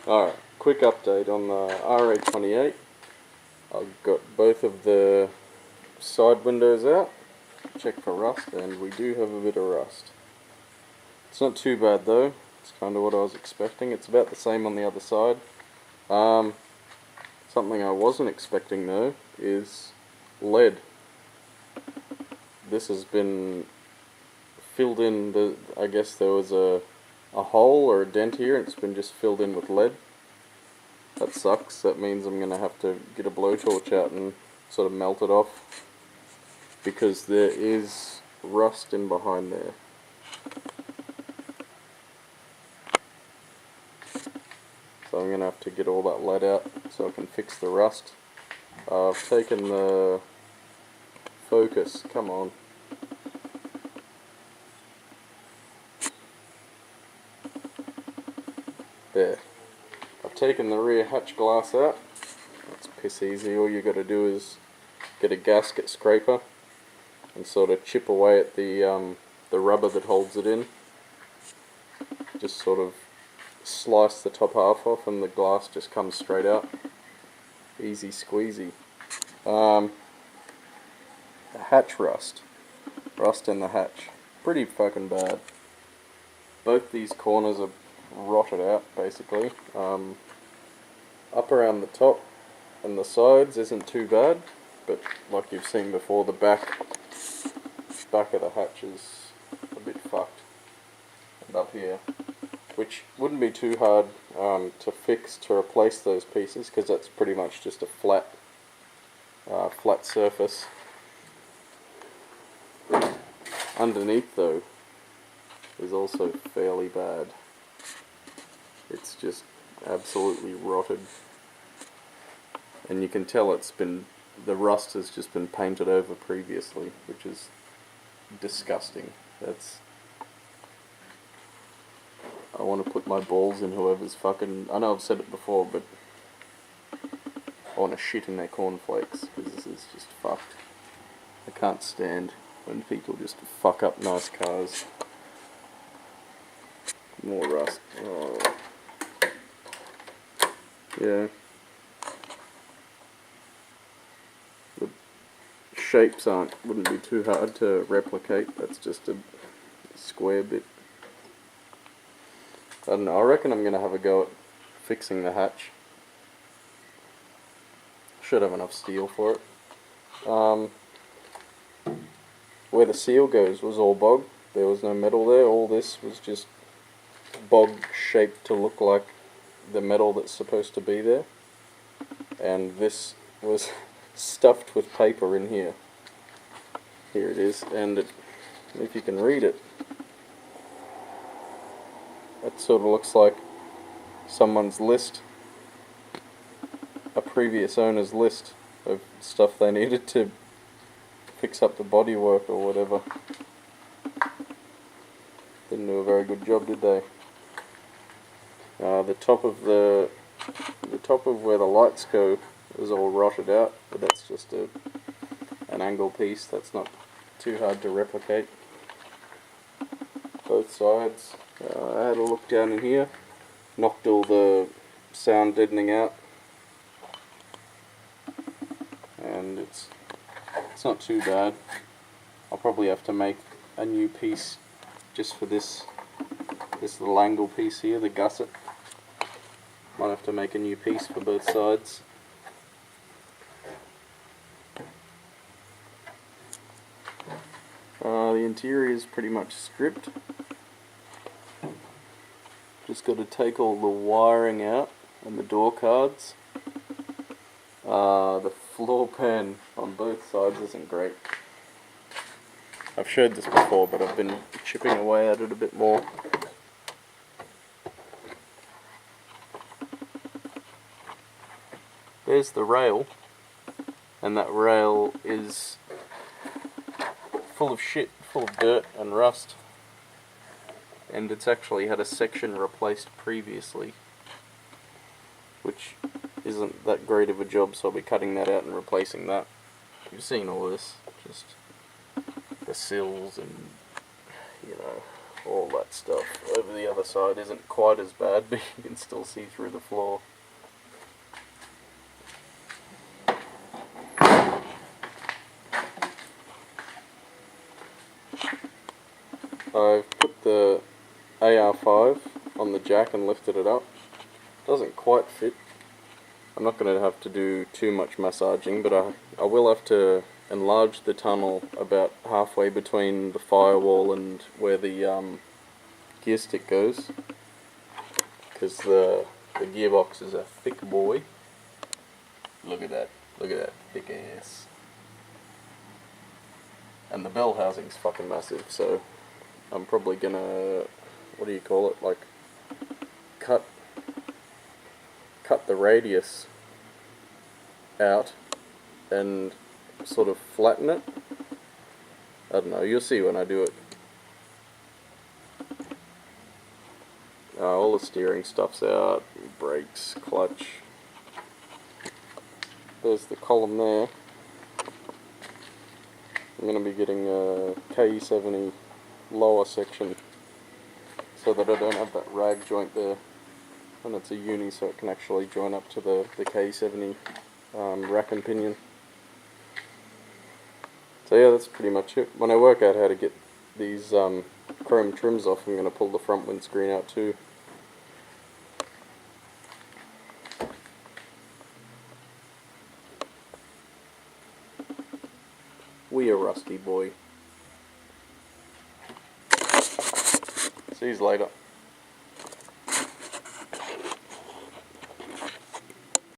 Alright, quick update on the RA28. I've got both of the side windows out, check for rust, and we do have a bit of rust. It's not too bad though, it's kind of what I was expecting. It's about the same on the other side. Something I wasn't expecting though is lead. This has been filled in, I guess there was a hole or a dent here and it's been just filled in with lead. That sucks. That means I'm going to have to get a blowtorch out and sort of melt it off, because there is rust in behind there. So I'm going to have to get all that lead out so I can fix the rust. I've taken the focus, come on. There. I've taken the rear hatch glass out. It's piss easy. All you got to do is get a gasket scraper and sort of chip away at the rubber that holds it in. Just sort of slice the top half off and the glass just comes straight out. Easy squeezy. Hatch rust. Rust in the hatch. Pretty fucking bad. Both these corners are rotted out basically. Up around the top and the sides isn't too bad, but like you've seen before, the back of the hatch is a bit fucked. And up here, which wouldn't be too hard to fix, to replace those pieces, because that's pretty much just a flat surface. Underneath though is also fairly bad. It's just absolutely rotted, and you can tell the rust has just been painted over previously, which is disgusting. I want to put my balls in whoever's fucking, I know I've said it before, but I want to shit in their cornflakes, because this is just fucked. I can't stand when people just fuck up nice cars. More rust. Oh. Yeah. The shapes wouldn't be too hard to replicate. That's just a square bit. I don't know, I reckon I'm going to have a go at fixing the hatch. Should have enough steel for it. Where the seal goes was all bog. There was no metal there. All this was just bog shaped to look like the metal that's supposed to be there. And this was stuffed with paper in here. Here it is, and if you can read it, it sort of looks like someone's list, a previous owner's list of stuff they needed to fix up the bodywork or whatever. Didn't do a very good job, did they? The top of where the lights go is all rotted out, but that's just an angle piece. That's not too hard to replicate. Both sides. I had a look down in here, knocked all the sound deadening out, and it's not too bad. I'll probably have to make a new piece just for this little angle piece here, the gusset. Might have to make a new piece for both sides. The interior is pretty much stripped. Just got to take all the wiring out and the door cards. The floor pan on both sides isn't great. I've showed this before, but I've been chipping away at it a bit more. There's the rail, and that rail is full of shit, full of dirt and rust, and it's actually had a section replaced previously, which isn't that great of a job, so I'll be cutting that out and replacing that. You've seen all this, just the sills and, you know, all that stuff over the other side isn't quite as bad, but you can still see through the floor. I've put the AR5 on the jack and lifted it up. Doesn't quite fit. I'm not going to have to do too much massaging, but I will have to enlarge the tunnel about halfway between the firewall and where the gear stick goes, because the gearbox is a thick boy. Look at that thick ass. And the bell housing's fucking massive, so I'm probably gonna, what do you call it, like cut the radius out and sort of flatten it. I don't know, you'll see when I do it. All the steering stuff's out, brakes, clutch. There's the column there. I'm going to be getting a KE70 lower section so that I don't have that rag joint there, and it's a uni so it can actually join up to the KE70 rack and pinion. So yeah, that's pretty much it. When I work out how to get these chrome trims off, I'm going to pull the front windscreen out too. We a rusty boy. See you later.